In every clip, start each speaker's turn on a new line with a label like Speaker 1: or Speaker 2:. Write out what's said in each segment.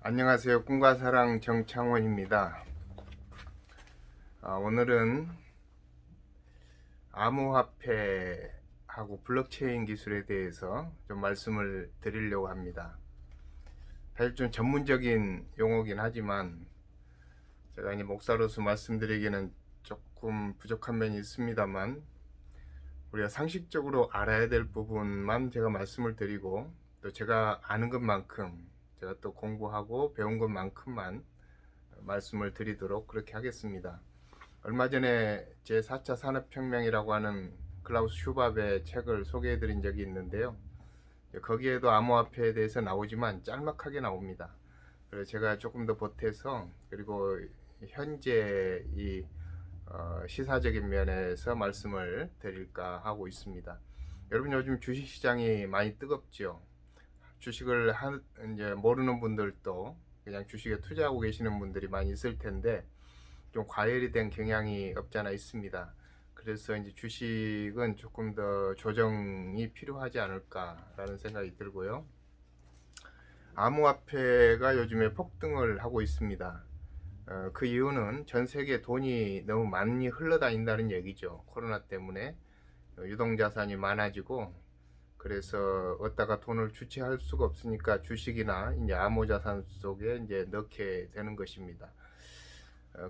Speaker 1: 안녕하세요. 꿈과 사랑 정창원입니다. 오늘은 암호화폐하고 블록체인 기술에 대해서 좀 말씀을 드리려고 합니다. 사실 좀 전문적인 용어긴 하지만 제가 이제 목사로서 말씀드리기는 조금 부족한 면이 있습니다만 우리가 상식적으로 알아야 될 부분만 제가 말씀을 드리고 또 제가 아는 것만큼 제가 또 공부하고 배운 것만큼만 말씀을 드리도록 그렇게 하겠습니다. 얼마 전에 제4차 산업혁명이라고 하는 클라우스 슈밥의 책을 소개해 드린 적이 있는데요. 거기에도 암호화폐에 대해서 나오지만 짤막하게 나옵니다. 그래서 제가 조금 더 보태서 그리고 현재 이 시사적인 면에서 말씀을 드릴까 하고 있습니다. 여러분 요즘 주식시장이 많이 뜨겁죠. 주식을 이제 모르는 분들도 그냥 주식에 투자하고 계시는 분들이 많이 있을 텐데 좀 과열이 된 경향이 없지 않아 있습니다. 그래서 이제 주식은 조금 더 조정이 필요하지 않을까라는 생각이 들고요. 암호화폐가 요즘에 폭등을 하고 있습니다. 그 이유는 전 세계 돈이 너무 많이 흘러다닌다는 얘기죠. 코로나 때문에 유동자산이 많아지고 그래서 어디다가 돈을 주체할 수가 없으니까 주식이나 이제 암호자산 속에 이제 넣게 되는 것입니다.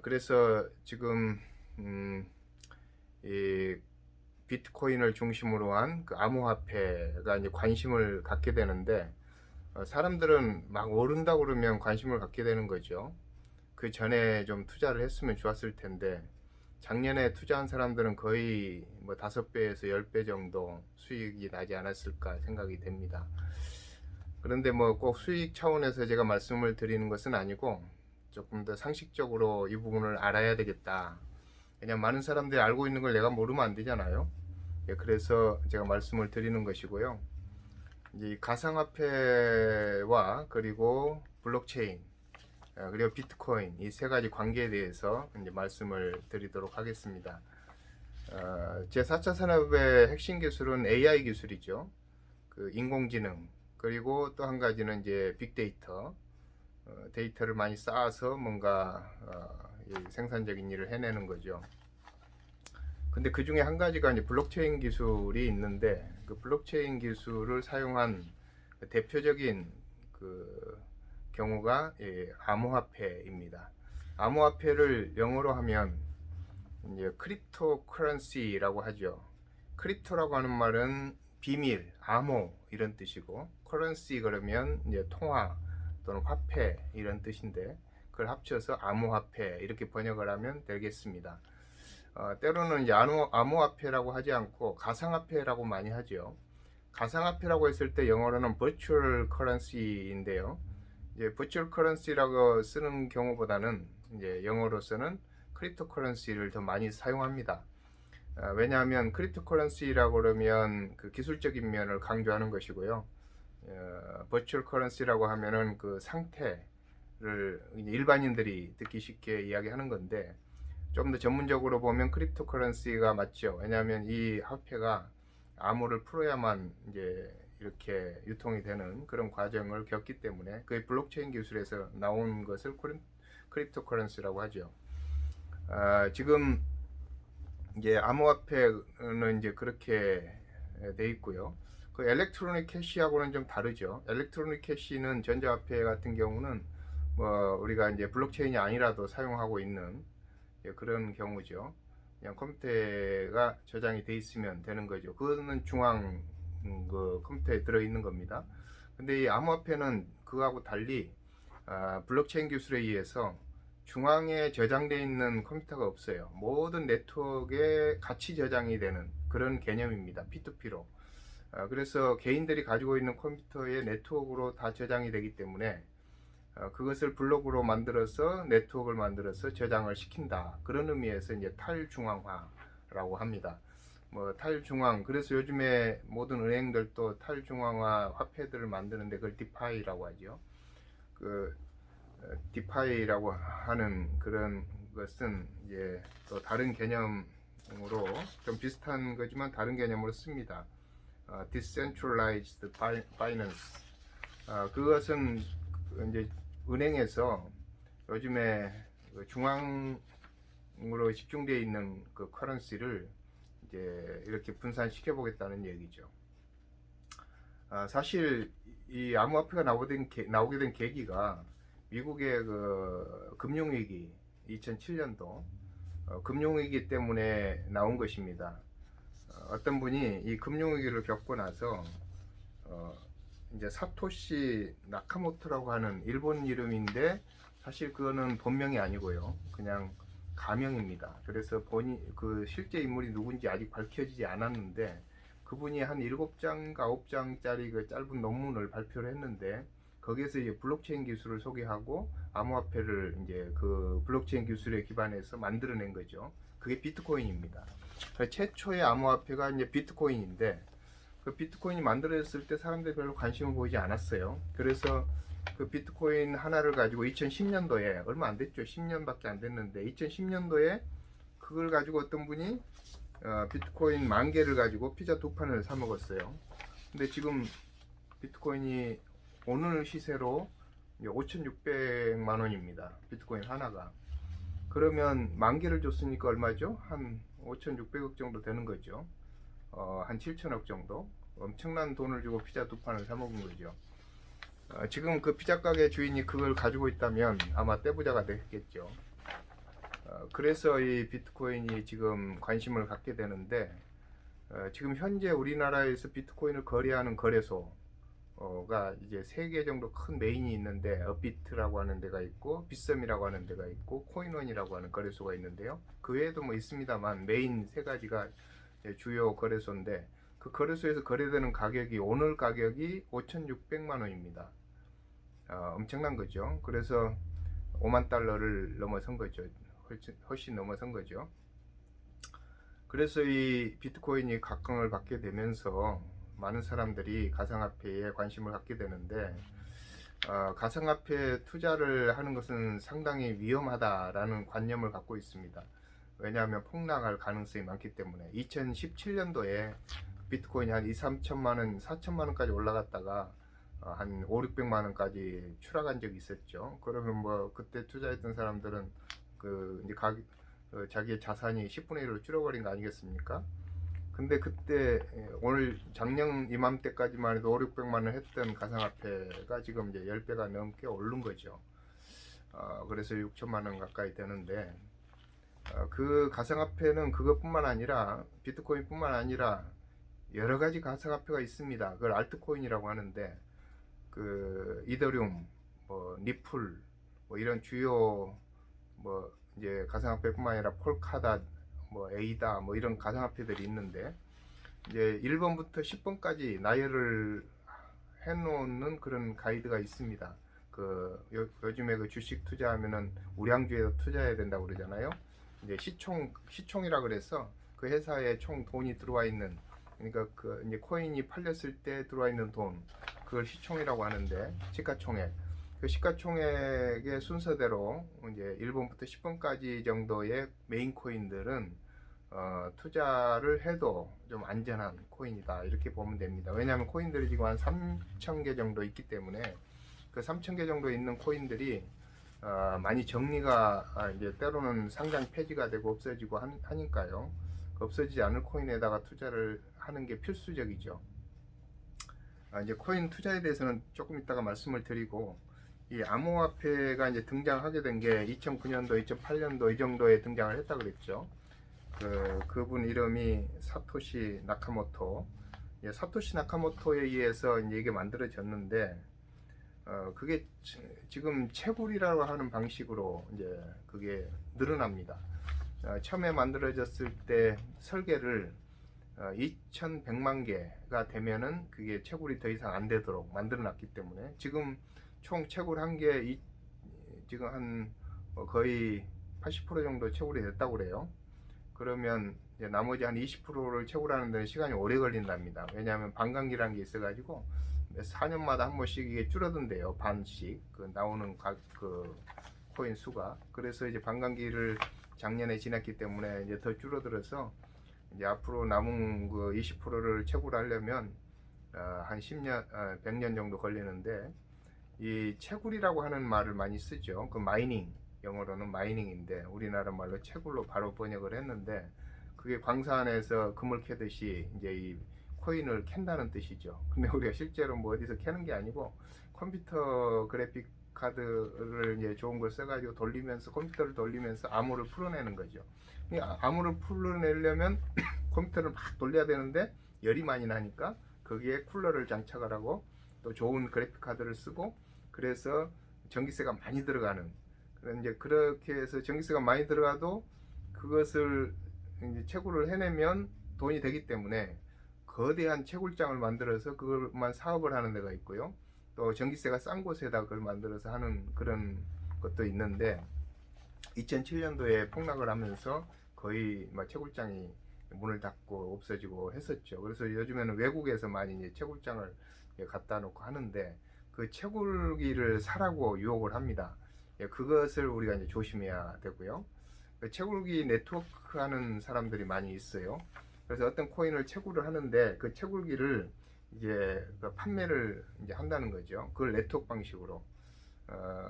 Speaker 1: 그래서 지금 이 비트코인을 중심으로 한 그 암호화폐가 이제 관심을 갖게 되는데 사람들은 막 오른다 그러면 관심을 갖게 되는 거죠. 그 전에 좀 투자를 했으면 좋았을 텐데 작년에 투자한 사람들은 거의 뭐 5배에서 10배 정도 수익이 나지 않았을까 생각이 됩니다. 그런데 뭐 꼭 수익 차원에서 제가 말씀을 드리는 것은 아니고 조금 더 상식적으로 이 부분을 알아야 되겠다. 그냥 많은 사람들이 알고 있는 걸 내가 모르면 안 되잖아요. 그래서 제가 말씀을 드리는 것이고요. 이제 가상화폐와 그리고 블록체인 그리고 비트코인 이 세 가지 관계에 대해서 이제 말씀을 드리도록 하겠습니다. 제4차 산업의 핵심 기술은 AI 기술이죠. 그 인공지능 그리고 또 한 가지는 이제 빅데이터 데이터를 많이 쌓아서 뭔가 생산적인 일을 해내는 거죠. 근데 그 중에 한 가지가 이제 블록체인 기술이 있는데 그 블록체인 기술을 사용한 대표적인 그 경우가 암호화폐입니다. 암호화폐를 영어로 하면 이제 크립토 커런시라고 하죠. 크립토라고 하는 말은 비밀, 암호 이런 뜻이고 커런시 그러면 이제 통화 또는 화폐 이런 뜻인데 그걸 합쳐서 암호화폐 이렇게 번역을 하면 되겠습니다. 때로는 이제 암호화폐라고 하지 않고 가상화폐라고 많이 하죠. 가상화폐라고 했을 때 영어로는 virtual currency인데요. 이제 virtual currency라고 쓰는 경우보다는 이제 영어로서는 크립토 커런시를 더 많이 사용합니다. 왜냐하면 크립토 커런시라고 그러면 그 기술적인 면을 강조하는 것이고요. 버추얼 커런시라고 하면은 그 상태를 일반인들이 듣기 쉽게 이야기하는 건데 좀 더 전문적으로 보면 크립토 커런시가 맞죠. 왜냐하면 이 화폐가 암호를 풀어야만 이제 이렇게 유통이 되는 그런 과정을 겪기 때문에 그 블록체인 기술에서 나온 것을 크립토 커런시라고 하죠. 지금 이제 암호화폐는 이제 그렇게 돼 있고요. 그 엘렉트로닉 캐시하고는 좀 다르죠. 엘렉트로닉 캐시는 전자화폐 같은 경우는 뭐 우리가 이제 블록체인이 아니라도 사용하고 있는 그런 경우죠. 그냥 컴퓨터가 저장이 돼 있으면 되는 거죠. 그거는 중앙 그 컴퓨터에 들어 있는 겁니다. 근데 이 암호화폐는 그거하고 달리 블록체인 기술에 의해서 중앙에 저장되어 있는 컴퓨터가 없어요. 모든 네트워크에 같이 저장이 되는 그런 개념입니다. P2P로. 그래서 개인들이 가지고 있는 컴퓨터의 네트워크로 다 저장이 되기 때문에 그것을 블록으로 만들어서 네트워크를 만들어서 저장을 시킨다. 그런 의미에서 이제 탈중앙화라고 합니다. 뭐 탈중앙 그래서 요즘에 모든 은행들도 탈중앙화 화폐들을 만드는데 그걸 디파이라고 하죠. 그 디파이라고 하는 그런 것은 이제 또 다른 개념으로 좀 비슷한 거지만 다른 개념으로 씁니다. Decentralized Finance. 그것은 이제 은행에서 요즘에 그 중앙으로 집중되어 있는 그 커런시를 이제 이렇게 분산시켜 보겠다는 얘기죠. 사실 이 암호화폐가 나오게 된 계기가 미국의 그 금융위기 2007년도 금융위기 때문에 나온 것입니다. 어떤 분이 이 금융위기를 겪고 나서 어, 이제 사토시 나카모토라고 하는 일본 이름인데 사실 그거는 본명이 아니고요. 그냥 가명입니다. 그래서 본인 그 실제 인물이 누군지 아직 밝혀지지 않았는데 그분이 한 7장인가 9장짜리 그 짧은 논문을 발표를 했는데 거기에서 이제 블록체인 기술을 소개하고 암호화폐를 이제 그 블록체인 기술에 기반해서 만들어낸 거죠. 그게 비트코인입니다. 최초의 암호화폐가 이제 비트코인인데 그 비트코인이 만들어졌을 때 사람들이 별로 관심을 보이지 않았어요. 그래서 그 비트코인 하나를 가지고 2010년도에 얼마 안 됐죠. 10년밖에 안 됐는데 2010년도에 그걸 가지고 어떤 분이 비트코인 10,000개를 가지고 피자 2판을 사 먹었어요. 근데 지금 비트코인이 오늘 시세로 5,600만 원입니다. 비트코인 하나가. 그러면 10,000개를 줬으니까 얼마죠? 한 5,600억 정도 되는 거죠. 한 7천억 정도. 엄청난 돈을 주고 피자 2판을 사 먹은 거죠. 지금 그 피자 가게 주인이 그걸 가지고 있다면 아마 떼부자가 됐겠죠. 그래서 이 비트코인이 지금 관심을 갖게 되는데 지금 현재 우리나라에서 비트코인을 거래하는 거래소가 이제 3개 정도 큰 메인이 있는데 업비트라고 하는 데가 있고 빗썸이라고 하는 데가 있고 코인원이라고 하는 거래소가 있는데요. 그 외에도 뭐 있습니다만 메인 3가지가 주요 거래소인데 그 거래소에서 거래되는 가격이 오늘 가격이 5,600만 원입니다. 엄청난 거죠. 그래서 5만 달러를 넘어선 거죠. 훨씬 넘어선 거죠. 그래서 이 비트코인이 각광을 받게 되면서 많은 사람들이 가상화폐에 관심을 갖게 되는데 가상화폐 투자를 하는 것은 상당히 위험하다라는 관념을 갖고 있습니다. 왜냐하면 폭락할 가능성이 많기 때문에 2017년도에 비트코인이 한 2, 3천만 원, 4천만 원까지 올라갔다가 한 5, 600만 원까지 추락한 적이 있었죠. 그러면 뭐 그때 투자했던 사람들은 그 이제 자기의 자산이 10분의 1로 줄어버린 거 아니겠습니까? 근데 그때 오늘 작년 이맘때까지만 해도 5, 600만 원 했던 가상화폐가 지금 이제 10배가 넘게 오른 거죠. 그래서 6천만 원 가까이 되는데 그 가상화폐는 그것뿐만 아니라 비트코인뿐만 아니라 여러 가지 가상화폐가 있습니다. 그걸 알트코인이라고 하는데 그 이더리움, 뭐 니플, 뭐 이런 주요 뭐 이제 가상화폐뿐만 아니라 폴카닷, 뭐 에이다, 뭐 이런 가상화폐들이 있는데 이제 1번부터 10번까지 나열을 해놓는 그런 가이드가 있습니다. 그 요즘에 그 주식 투자하면은 우량주에 투자해야 된다고 그러잖아요. 이제 시총이라 그래서 그 회사에 총 돈이 들어와 있는 그러니까 그 이제 코인이 팔렸을 때 들어와 있는 돈 그걸 시총이라고 하는데 시가총액 그 시가총액의 순서대로 이제 1번부터 10번까지 정도의 메인 코인들은 투자를 해도 좀 안전한 코인이다 이렇게 보면 됩니다. 왜냐하면 코인들이 지금 한 3,000개 정도 있기 때문에 그 3,000개 정도 있는 코인들이 많이 정리가 이제 때로는 상장 폐지가 되고 없어지고 하니까요. 없어지지 않을 코인에다가 투자를 하는 게 필수적이죠. 이제 코인 투자에 대해서는 조금 이따가 말씀을 드리고 이 암호화폐가 이제 등장하게 된 게 2009년도, 2008년도 이 정도에 등장을 했다 그랬죠. 그분 이름이 사토시 나카모토. 사토시 나카모토에 의해서 이제 이게 만들어졌는데 그게 지금 채굴이라고 하는 방식으로 이제 그게 늘어납니다. 처음에 만들어졌을 때 설계를 2,100만 개가 되면은 그게 채굴이 더 이상 안 되도록 만들어 놨기 때문에 지금 총 채굴한 게 지금 한 거의 80% 정도 채굴이 됐다고 그래요. 그러면 이제 나머지 한 20%를 채굴하는 데는 시간이 오래 걸린답니다. 왜냐하면 반감기라는 게 있어가지고 4년마다 한 번씩 이게 줄어든대요. 반씩 그 나오는 그 코인 수가. 그래서 이제 반감기를 작년에 지났기 때문에 이제 더 줄어들어서 이제 앞으로 남은 그 20%를 채굴하려면 한 10년, 100년 정도 걸리는데 이 채굴이라고 하는 말을 많이 쓰죠. 그 마이닝, 영어로는 마이닝인데 우리나라 말로 채굴로 바로 번역을 했는데, 그게 광산에서 금을 캐듯이 이제 이 코인을 캔다는 뜻이죠. 근데 우리가 실제로 뭐 어디서 캐는 게 아니고 컴퓨터 그래픽 카드를 이제 좋은 걸 써가지고 돌리면서, 컴퓨터를 돌리면서 암호를 풀어내는 거죠. 이 암호를 풀어내려면 컴퓨터를 막 돌려야 되는데 열이 많이 나니까 거기에 쿨러를 장착을 하고 또 좋은 그래픽 카드를 쓰고, 그래서 전기세가 많이 들어가는, 이제 그렇게 해서 전기세가 많이 들어가도 그것을 이제 채굴을 해내면 돈이 되기 때문에 거대한 채굴장을 만들어서 그걸만 사업을 하는 데가 있고요. 또 전기세가 싼 곳에다 그걸 만들어서 하는 그런 것도 있는데, 2007년도에 폭락을 하면서 거의 막 채굴장이 문을 닫고 없어지고 했었죠. 그래서 요즘에는 외국에서 많이 이제 채굴장을 갖다 놓고 하는데, 그 채굴기를 사라고 유혹을 합니다. 그것을 우리가 이제 조심해야 되고요. 그 채굴기 네트워크 하는 사람들이 많이 있어요. 그래서 어떤 코인을 채굴을 하는데 그 채굴기를 이제 그 판매를 이제 한다는 거죠. 그걸 네트워크 방식으로.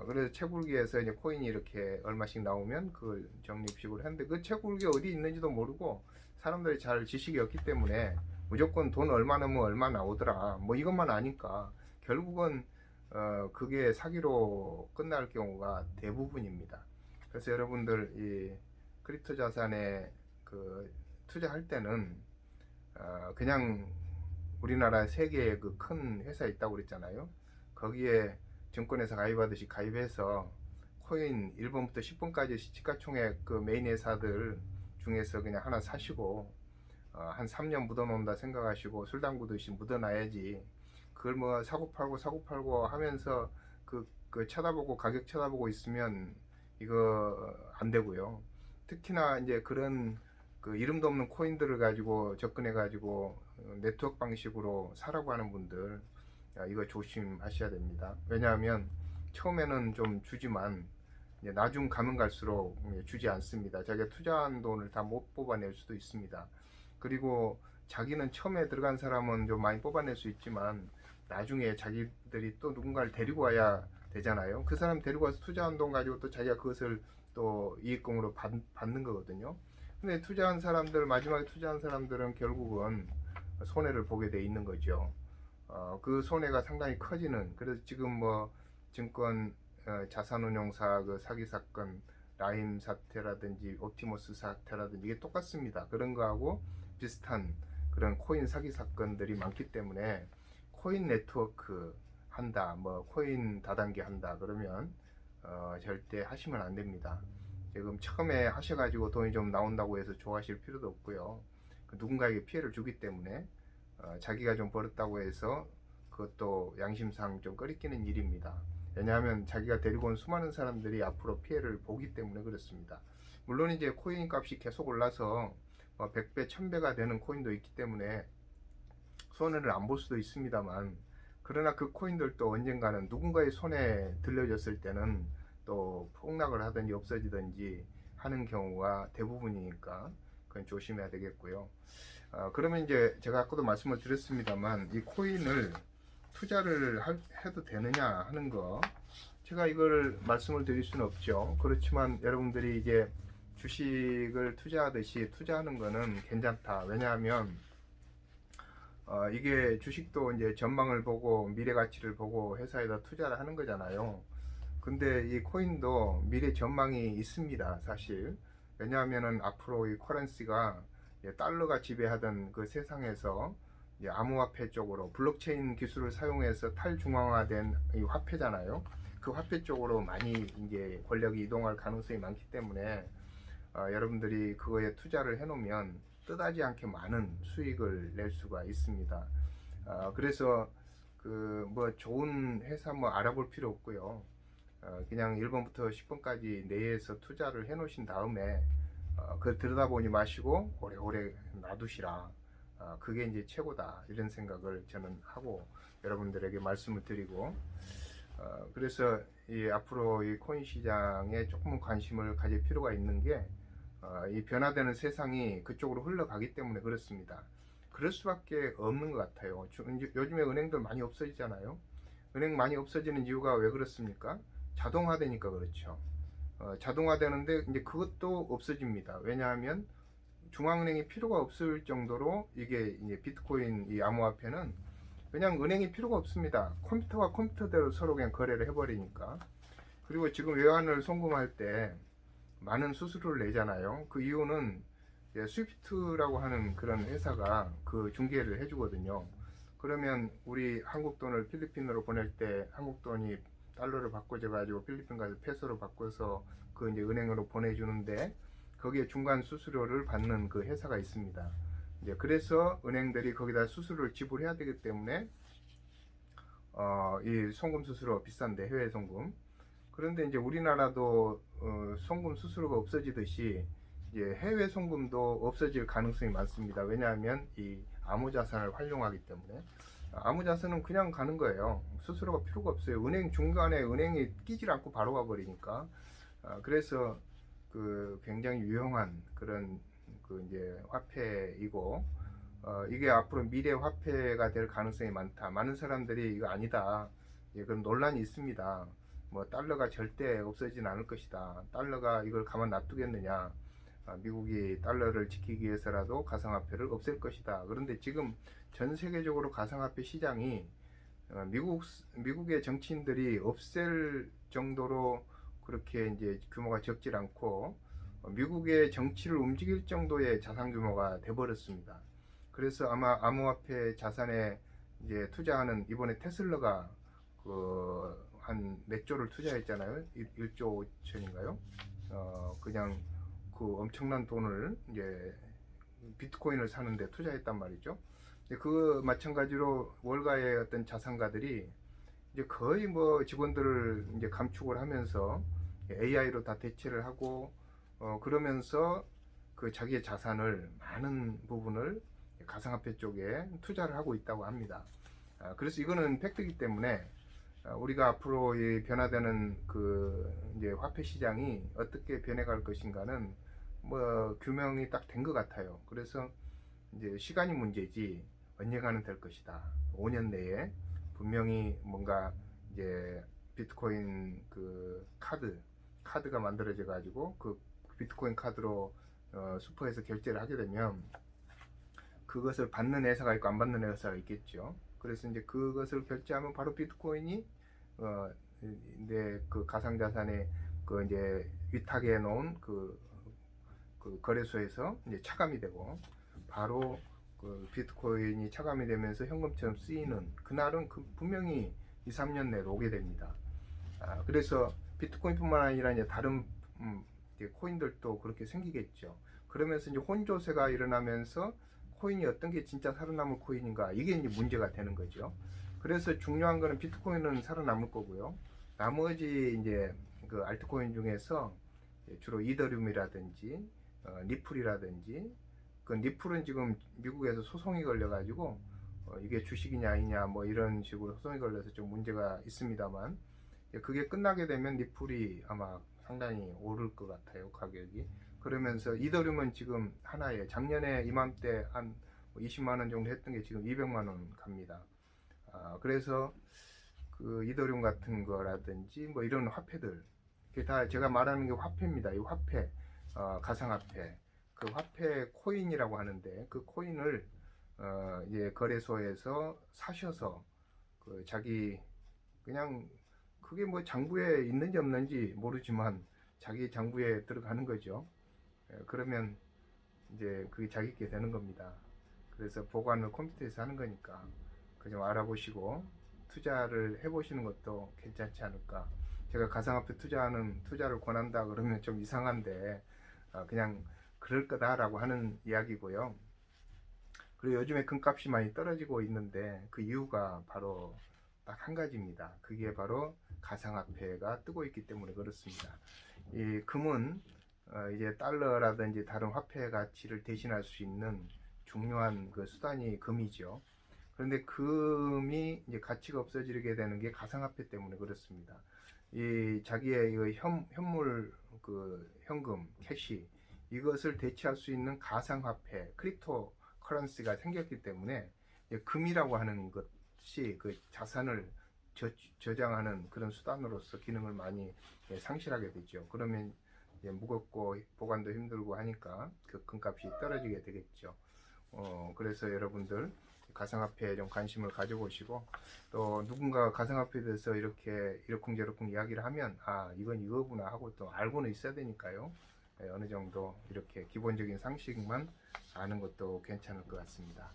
Speaker 1: 그래서 채굴기에서 이제 코인이 이렇게 얼마씩 나오면 그걸 적립식으로 했는데, 그 채굴기 어디 있는지도 모르고 사람들이 잘 지식이 없기 때문에 무조건 돈 얼마 넣으면 얼마 나오더라, 뭐 이것만 아니까 결국은 그게 사기로 끝날 경우가 대부분입니다. 그래서 여러분들 이 크립토 자산에 그 투자할 때는 그냥 우리나라 세계에 그 큰 회사 있다고 그랬잖아요. 거기에 증권회사 가입하듯이 가입해서 코인 1번부터 10번까지 시가총액 그 메인 회사들 중에서 그냥 하나 사시고 한 3년 묻어놓는다 생각하시고 술 담그듯이 묻어놔야지, 그걸 뭐 사고 팔고 하면서 그 쳐다보고 가격 쳐다보고 있으면 이거 안 되고요. 특히나 이제 그런 그 이름도 없는 코인들을 가지고 접근해 가지고 네트워크 방식으로 사라고 하는 분들, 이거 조심하셔야 됩니다. 왜냐하면 처음에는 좀 주지만 이제 나중 가면 갈수록 주지 않습니다. 자기가 투자한 돈을 다 못 뽑아낼 수도 있습니다. 그리고 자기는 처음에 들어간 사람은 좀 많이 뽑아낼 수 있지만 나중에 자기들이 또 누군가를 데리고 와야 되잖아요. 그 사람 데리고 와서 투자한 돈 가지고 또 자기가 그것을 또 이익금으로 받는 거거든요. 근데 투자한 사람들, 마지막에 투자한 사람들은 결국은 손해를 보게 돼 있는 거죠. 그 손해가 상당히 커지는, 그래서 지금 뭐 증권 자산운용사 그 사기 사건, 라임 사태라든지 옵티머스 사태라든지 이게 똑같습니다. 그런 거하고 비슷한 그런 코인 사기 사건들이 많기 때문에 코인 네트워크 한다, 뭐 코인 다단계 한다 그러면 절대 하시면 안 됩니다. 지금 처음에 하셔가지고 돈이 좀 나온다고 해서 좋아하실 필요도 없고요. 누군가에게 피해를 주기 때문에 자기가 좀 벌었다고 해서 그것도 양심상 좀 꺼리끼는 일입니다. 왜냐하면 자기가 데리고 온 수많은 사람들이 앞으로 피해를 보기 때문에 그렇습니다. 물론 이제 코인 값이 계속 올라서 100배, 1000배가 되는 코인도 있기 때문에 손해를 안 볼 수도 있습니다만, 그러나 그 코인들도 언젠가는 누군가의 손에 들려졌을 때는 또 폭락을 하든지 없어지든지 하는 경우가 대부분이니까 그건 조심해야 되겠고요. 그러면 이제 제가 아까도 말씀을 드렸습니다만 이 코인을 투자를 해도 되느냐 하는 거, 제가 이걸 말씀을 드릴 수는 없죠. 그렇지만 여러분들이 이제 주식을 투자하듯이 투자하는 거는 괜찮다. 왜냐하면 이게 주식도 이제 전망을 보고 미래 가치를 보고 회사에다 투자를 하는 거잖아요. 근데 이 코인도 미래 전망이 있습니다, 사실. 왜냐하면은 앞으로 이 커런시가 달러가 지배하던 그 세상에서 암호화폐 쪽으로 블록체인 기술을 사용해서 탈중앙화된 이 화폐잖아요. 그 화폐 쪽으로 많이 이제 권력이 이동할 가능성이 많기 때문에 여러분들이 그거에 투자를 해놓으면 뜻하지 않게 많은 수익을 낼 수가 있습니다. 그래서 그 뭐 좋은 회사 뭐 알아볼 필요 없고요. 그냥 1번부터 10번까지 내에서 투자를 해 놓으신 다음에 그걸 들여다보지 마시고 오래오래 놔두시라. 그게 이제 최고다, 이런 생각을 저는 하고 여러분들에게 말씀을 드리고, 그래서 이 앞으로 이 코인 시장에 조금은 관심을 가질 필요가 있는 게 이 변화되는 세상이 그쪽으로 흘러가기 때문에 그렇습니다. 그럴 수밖에 없는 것 같아요. 요즘에 은행들 많이 없어지잖아요. 은행 많이 없어지는 이유가 왜 그렇습니까? 자동화되니까 그렇죠. 자동화되는데 이제 그것도 없어집니다. 왜냐하면 중앙은행이 필요가 없을 정도로 이게 이제 비트코인 이 암호화폐는 그냥 은행이 필요가 없습니다. 컴퓨터가 컴퓨터대로 서로 그냥 거래를 해버리니까. 그리고 지금 외환을 송금할 때 많은 수수료를 내잖아요. 그 이유는 스위프트라고 하는 그런 회사가 그 중개를 해주거든요. 그러면 우리 한국 돈을 필리핀으로 보낼 때 한국 돈이 달러를 바꿔져 가지고 필리핀 가서 페소로 바꿔서 그 이제 은행으로 보내주는데 거기에 중간 수수료를 받는 그 회사가 있습니다. 이제 그래서 은행들이 거기다 수수료를 지불해야 되기 때문에 이 송금 수수료 비싼데 해외 송금. 그런데 이제 우리나라도 송금 수수료가 없어지듯이 이제 해외 송금도 없어질 가능성이 많습니다. 왜냐하면 이 암호자산을 활용하기 때문에 암호자산은 그냥 가는 거예요. 수수료가 필요가 없어요. 은행 중간에 은행이 끼질 않고 바로 가버리니까. 그래서 그 굉장히 유용한 그런 그 이제 화폐이고 이게 앞으로 미래 화폐가 될 가능성이 많다. 많은 사람들이 이거 아니다. 그런 논란이 있습니다. 뭐 달러가 절대 없어지진 않을 것이다. 달러가 이걸 가만 놔두겠느냐. 미국이 달러를 지키기 위해서라도 가상화폐를 없앨 것이다. 그런데 지금 전 세계적으로 가상화폐 시장이 미국의 정치인들이 없앨 정도로 그렇게 이제 규모가 적질 않고 미국의 정치를 움직일 정도의 자산 규모가 돼버렸습니다. 그래서 아마 암호화폐 자산에 이제 투자하는 이번에 테슬라가 그 한 몇 조를 투자했잖아요. 1조 5천인가요? 그냥 그 엄청난 돈을 이제 비트코인을 사는데 투자했단 말이죠. 그 마찬가지로 월가의 어떤 자산가들이 이제 거의 뭐 직원들을 이제 감축을 하면서 AI로 다 대체를 하고 그러면서 그 자기의 자산을 많은 부분을 가상화폐 쪽에 투자를 하고 있다고 합니다. 그래서 이거는 팩트이기 때문에 우리가 앞으로 이 변화되는 그 이제 화폐 시장이 어떻게 변해갈 것인가는 뭐 규명이 딱 된 것 같아요. 그래서 이제 시간이 문제지 언젠가는 될 것이다. 5년 내에 분명히 뭔가 이제 비트코인 그 카드가 만들어져 가지고 그 비트코인 카드로 슈퍼에서 결제를 하게 되면 그것을 받는 회사가 있고 안 받는 회사가 있겠죠. 그래서 이제 그것을 결제하면 바로 비트코인이 그 가상자산에 그 이제 위탁해 놓은 그 거래소에서 이제 차감이 되고 바로 그 비트코인이 차감이 되면서 현금처럼 쓰이는 그날은 분명히 2, 3년 내로 오게 됩니다. 그래서 비트코인뿐만 아니라 이제 다른 이제 코인들도 그렇게 생기겠죠. 그러면서 이제 혼조세가 일어나면서 코인이 어떤 게 진짜 살아남을 코인인가 이게 이제 문제가 되는 거죠. 그래서 중요한 거는 비트코인은 살아남을 거고요. 나머지 이제 그 알트코인 중에서 주로 이더리움이라든지 리플이라든지 그 리플은 지금 미국에서 소송이 걸려가지고 이게 주식이냐 아니냐 뭐 이런 식으로 소송이 걸려서 좀 문제가 있습니다만 그게 끝나게 되면 리플이 아마 상당히 오를 것 같아요 가격이. 그러면서 이더리움은 지금 하나에 작년에 이맘때 한 20만 원 정도 했던 게 지금 200만 원 갑니다. 그래서 그 이더리움 같은 거라든지 뭐 이런 화폐들 그게 다 제가 말하는 게 화폐입니다. 이 화폐 가상화폐 그 화폐 코인이라고 하는데 그 코인을 이제 거래소에서 사셔서 그 자기 그냥 그게 뭐 장부에 있는지 없는지 모르지만 자기 장부에 들어가는 거죠. 그러면 이제 그게 자기께 되는 겁니다. 그래서 보관을 컴퓨터에서 하는 거니까 그 좀 알아보시고 투자를 해보시는 것도 괜찮지 않을까. 제가 가상화폐 투자를 권한다 그러면 좀 이상한데 그냥 그럴 거다라고 하는 이야기고요. 그리고 요즘에 금값이 많이 떨어지고 있는데 그 이유가 바로 딱 한 가지입니다. 그게 바로 가상화폐가 뜨고 있기 때문에 그렇습니다. 이 금은 이제 달러라든지 다른 화폐 가치를 대신할 수 있는 중요한 그 수단이 금이죠. 그런데 금이 이제 가치가 없어지게 되는 게 가상화폐 때문에 그렇습니다. 이 자기의 이 현물 그 현금 캐시 이것을 대체할 수 있는 가상화폐 크립토 커런시가 생겼기 때문에 금이라고 하는 것이 그 자산을 저장하는 그런 수단으로서 기능을 많이 상실하게 되죠. 그러면 무겁고 보관도 힘들고 하니까 그 금값이 떨어지게 되겠죠. 그래서 여러분들 가상화폐에 좀 관심을 가져보시고, 또 누군가 가상화폐에 대해서 이렇게 이러쿵저러쿵 이야기를 하면 이건 이거구나 하고 또 알고는 있어야 되니까요. 어느 정도 이렇게 기본적인 상식만 아는 것도 괜찮을 것 같습니다.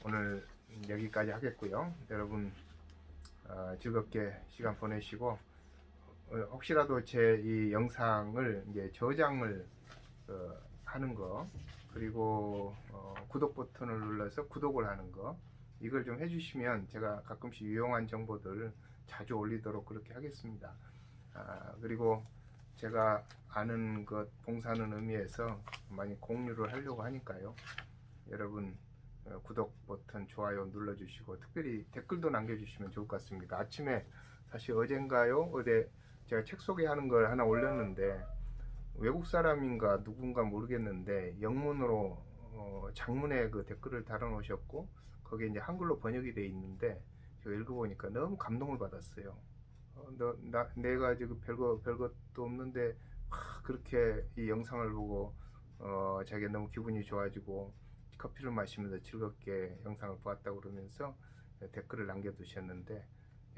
Speaker 1: 오늘 여기까지 하겠고요. 여러분 즐겁게 시간 보내시고, 혹시라도 제 이 영상을 이제 저장을 하는 거, 그리고 구독 버튼을 눌러서 구독을 하는 거, 이걸 좀 해주시면 제가 가끔씩 유용한 정보들 자주 올리도록 그렇게 하겠습니다. 그리고 제가 아는 것 봉사하는 의미에서 많이 공유를 하려고 하니까요. 여러분 구독 버튼, 좋아요 눌러주시고, 특별히 댓글도 남겨주시면 좋을 것 같습니다. 아침에 사실 어젠가요? 어제 제가 책 소개하는 걸 하나 올렸는데, 외국 사람인가 누군가 모르겠는데 영문으로 장문의 그 댓글을 달아 놓으셨고, 거기에 이제 한글로 번역이 돼 있는데 제가 읽어보니까 너무 감동을 받았어요. 내가 지금 별것도 없는데 그렇게 이 영상을 보고 자기가 너무 기분이 좋아지고 커피를 마시면서 즐겁게 영상을 보았다고 그러면서 댓글을 남겨두셨는데,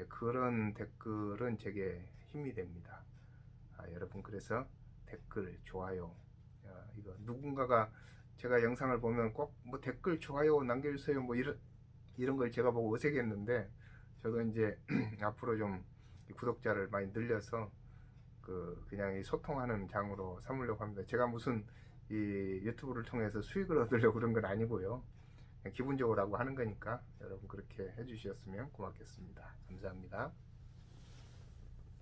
Speaker 1: 그런 댓글은 제게 힘이 됩니다. 여러분, 그래서 댓글, 좋아요, 이거 누군가가 제가 영상을 보면 꼭 뭐 댓글, 좋아요 남겨주세요 뭐 이런 걸 제가 보고 어색했는데, 저도 이제 앞으로 좀 구독자를 많이 늘려서 그냥 이 소통하는 장으로 삼으려고 합니다. 제가 무슨 이 유튜브를 통해서 수익을 얻으려고 그런 건 아니고요. 그냥 기본적으로 하고 하는 거니까 여러분 그렇게 해주셨으면 고맙겠습니다. 감사합니다.